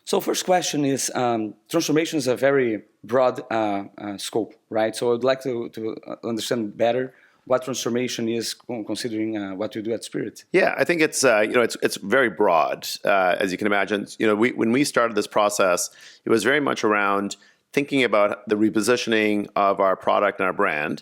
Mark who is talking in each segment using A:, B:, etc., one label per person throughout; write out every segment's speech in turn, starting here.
A: So first question is, transformation is a very broad scope, right? So I'd like to understand better what transformation is considering what you do at Spirit.
B: Yeah, I think it's very broad, as you can imagine. When we started this process, it was very much around thinking about the repositioning of our product and our brand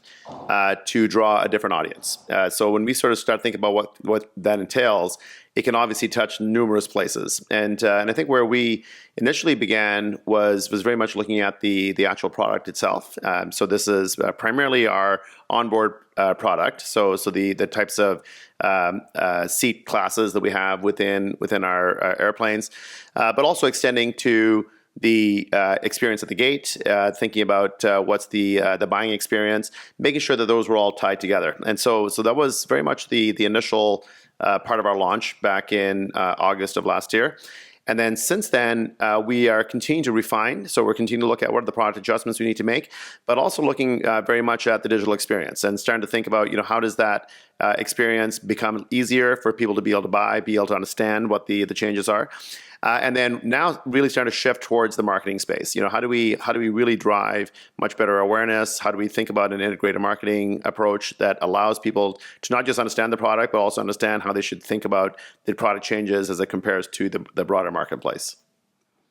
B: to draw a different audience. So when we sort of start thinking about what that entails, it can obviously touch numerous places. And I think where we initially began was very much looking at the actual product itself. So this is primarily our onboard product. So the types of seat classes that we have within our airplanes, but also extending to the experience at the gate, thinking about what's the buying experience, making sure that those were all tied together. And so that was very much the initial part of our launch back in August of last year. And then since then, we are continuing to refine. So we're continuing to look at what are the product adjustments we need to make, but also looking very much at the digital experience and starting to think about, how does that experience become easier for people to be able to buy, be able to understand what the changes are. And then now really starting to shift towards the marketing space. How do we really drive much better awareness? How do we think about an integrated marketing approach that allows people to not just understand the product, but also understand how they should think about the product changes as it compares to the broader marketplace?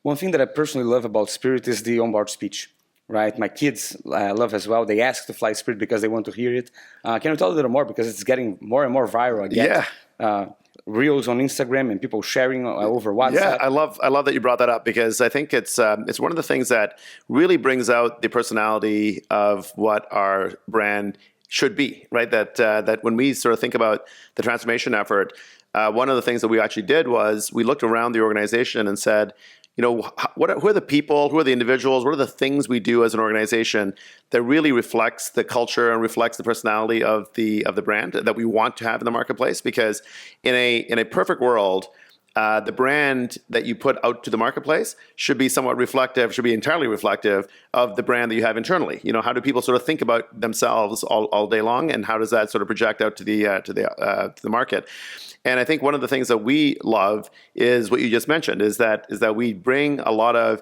A: One thing that I personally love about Spirit is the onboard speech, right? My kids love as well. They ask to fly Spirit because they want to hear it. Can you tell a little more? Because it's getting more and more viral again.
B: Yeah.
A: Reels on Instagram and people sharing over WhatsApp.
B: Yeah, I love that you brought that up, because I think it's one of the things that really brings out the personality of what our brand should be, right? That when we sort of think about the transformation effort, one of the things that we actually did was we looked around the organization and said, who are the people, who are the individuals, what are the things we do as an organization that really reflects the culture and reflects the personality of the brand that we want to have in the marketplace? Because in a perfect world, the brand that you put out to the marketplace should be entirely reflective of the brand that you have internally. How do people sort of think about themselves all day long, and how does that sort of project out to the market? And I think one of the things that we love is what you just mentioned, is that we bring a lot of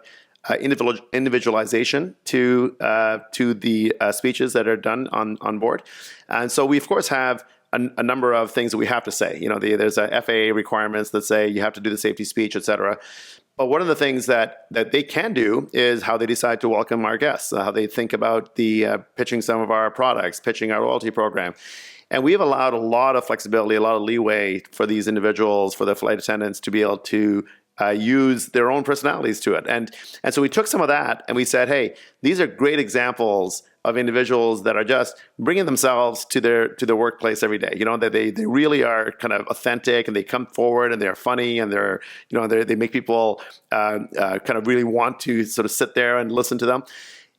B: individualization to the speeches that are done on board. And so we, of course, have a number of things that we have to say. There's FAA requirements that say you have to do the safety speech, et cetera. But one of the things that they can do is how they decide to welcome our guests, how they think about pitching some of our products, pitching our loyalty program. And we've allowed a lot of flexibility, a lot of leeway for these individuals, for the flight attendants, to be able to use their own personalities to it. And so we took some of that and we said, hey, these are great examples of individuals that are just bringing themselves to their workplace every day. That they really are kind of authentic, and they come forward and they're funny, and they make people kind of really want to sort of sit there and listen to them.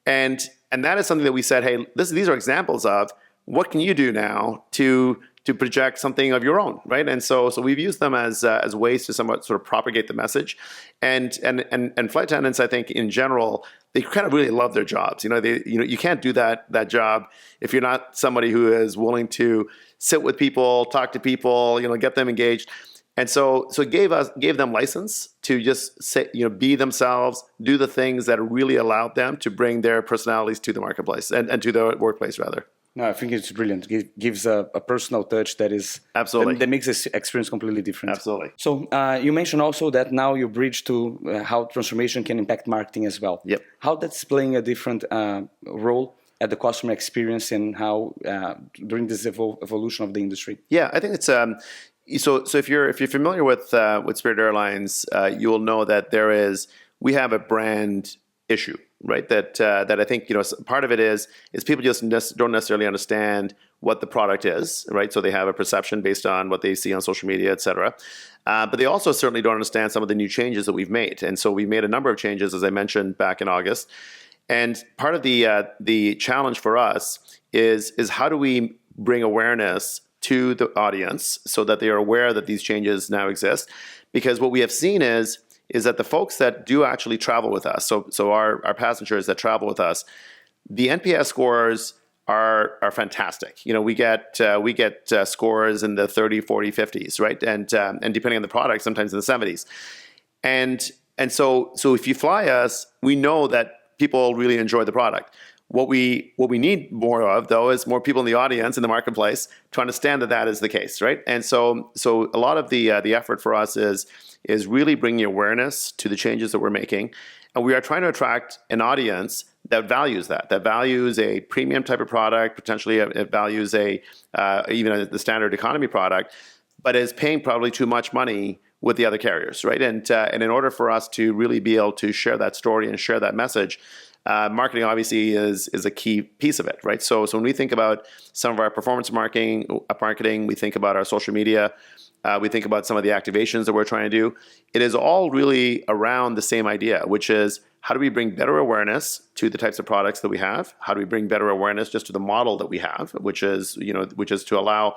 B: And that is something that we said, hey, these are examples of what can you do now to project something of your own, right? And so we've used them as ways to somewhat sort of propagate the message, and flight attendants, I think in general, they kind of really love their jobs. You can't do that job if you're not somebody who is willing to sit with people, talk to people, get them engaged. And so it gave them license to just say, be themselves, do the things that really allowed them to bring their personalities to the marketplace and to the workplace rather.
A: No, I think it's brilliant. It gives a personal touch that is
B: absolutely
A: that makes this experience completely different.
B: Absolutely.
A: So you mentioned also that now you bridge to how transformation can impact marketing as well.
B: Yep.
A: How that's playing a different role at the customer experience, and how during this evolution of the industry.
B: Yeah, I think it's so if you're familiar with Spirit Airlines, you will know that we have a brand issue. Right, that I think part of it is people just don't necessarily understand what the product is, right? So they have a perception based on what they see on social media, et cetera. But they also certainly don't understand some of the new changes that we've made. And so we made a number of changes, as I mentioned, back in August. And part of the challenge for us is how do we bring awareness to the audience so that they are aware that these changes now exist? Because what we have seen is that the folks that do actually travel with us, so our passengers that travel with us, the NPS scores are fantastic. We get scores in the 30, 40, 50s, right? And depending on the product, sometimes in the 70s. And so if you fly us, we know that people really enjoy the product. What we need more of, though, is more people in the audience, in the marketplace, to understand that that is the case, right? And so a lot of the effort for us is really bringing awareness to the changes that we're making, and we are trying to attract an audience that values that values a premium type of product, potentially it values even the standard economy product, but is paying probably too much money with the other carriers, right? And in order for us to really be able to share that story and share that message, marketing obviously is a key piece of it, right? So when we think about some of our performance marketing, we think about our social media, we think about some of the activations that we're trying to do. It is all really around the same idea, which is how do we bring better awareness to the types of products that we have? How do we bring better awareness just to the model that we have, which is to allow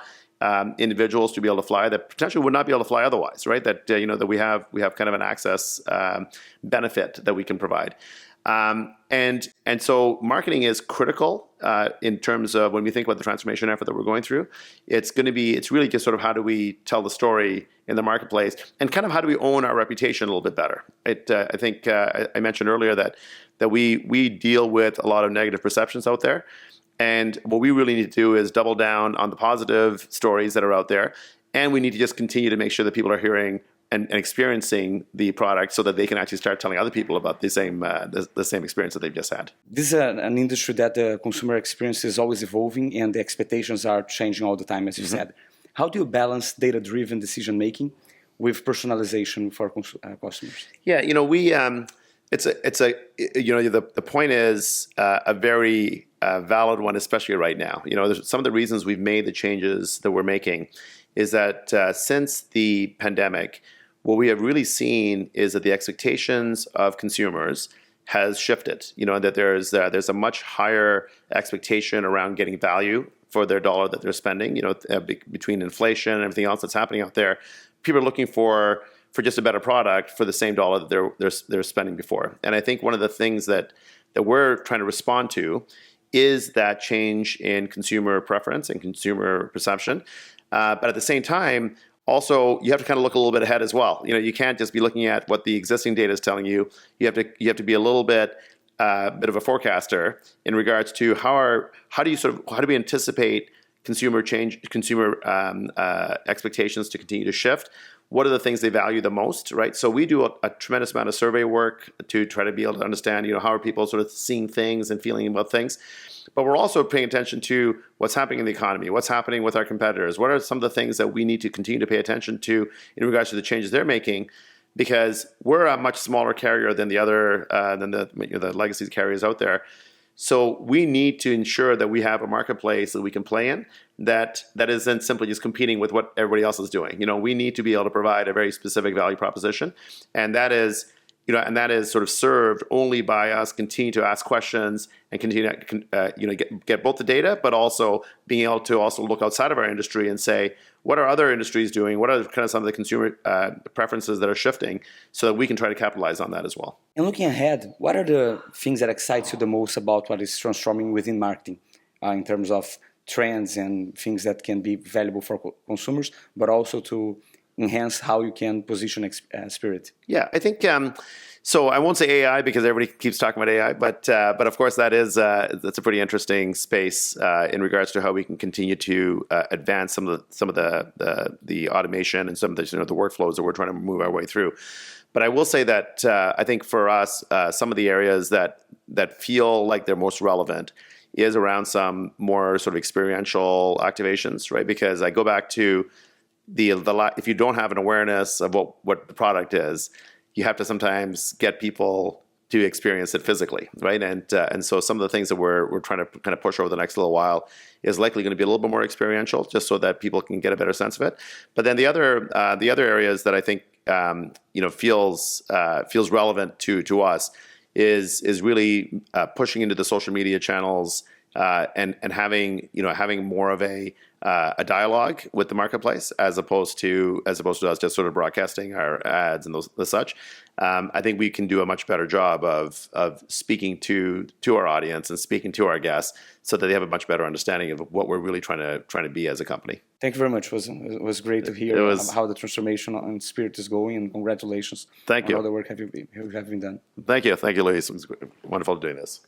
B: individuals to be able to fly that potentially would not be able to fly otherwise, right? That that we have kind of an access benefit that we can provide. And so marketing is critical in terms of when we think about the transformation effort that we're going through. It's really just sort of how do we tell the story in the marketplace, and kind of how do we own our reputation a little bit better. I think I mentioned earlier that we deal with a lot of negative perceptions out there, and what we really need to do is double down on the positive stories that are out there, and we need to just continue to make sure that people are hearing and experiencing the product so that they can actually start telling other people about the same experience that they've just had.
A: This is an industry that the consumer experience is always evolving and the expectations are changing all the time, as you said. How do you balance data-driven decision-making with personalization for customers?
B: Yeah, the point is a very valid one, especially right now. There's some of the reasons we've made the changes that we're making is that since the pandemic, what we have really seen is that the expectations of consumers has shifted. That there's a much higher expectation around getting value for their dollar that they're spending. Between inflation and everything else that's happening out there, people are looking for just a better product for the same dollar that they're spending before. And I think one of the things that we're trying to respond to is that change in consumer preference and consumer perception. But at the same time, also, you have to kind of look a little bit ahead as well. You can't just be looking at what the existing data is telling you. You have to be a little bit of a forecaster in regards to how do we anticipate consumer expectations to continue to shift. What are the things they value the most, right? So we do a tremendous amount of survey work to try to be able to understand, how are people sort of seeing things and feeling about things. But we're also paying attention to what's happening in the economy, what's happening with our competitors, what are some of the things that we need to continue to pay attention to in regards to the changes they're making, because we're a much smaller carrier than the legacy carriers out there. So we need to ensure that we have a marketplace that we can play in that isn't simply just competing with what everybody else is doing. We need to be able to provide a very specific value proposition, and that is sort of served only by us continue to ask questions and continue to get both the data, but also being able to also look outside of our industry and say, what are other industries doing? What are kind of some of the consumer preferences that are shifting, so that we can try to capitalize on that as well.
A: And looking ahead, what are the things that excites you the most about what is transforming within marketing in terms of trends and things that can be valuable for consumers, but also to enhance how you can position Spirit?
B: Yeah, I think so. I won't say AI because everybody keeps talking about AI, but of course that's a pretty interesting space in regards to how we can continue to advance some of the automation and some of the workflows that we're trying to move our way through. But I will say that I think for us, some of the areas that feel like they're most relevant is around some more sort of experiential activations, right? Because I go back to if you don't have an awareness of what the product is, you have to sometimes get people to experience it physically, right? And so some of the things that we're trying to kind of push over the next little while is likely going to be a little bit more experiential, just so that people can get a better sense of it. But then the other areas that I think feels relevant to us is really pushing into the social media channels and having more of a a dialogue with the marketplace as opposed to us just sort of broadcasting our ads and the such. I think we can do a much better job of speaking to our audience and speaking to our guests so that they have a much better understanding of what we're really trying to be as a company.
A: Thank you very much. It was great to hear how the transformation and Spirit is going, and congratulations.
B: Thank you.
A: On all the work have been done.
B: Thank you, Luiz. It was wonderful doing this.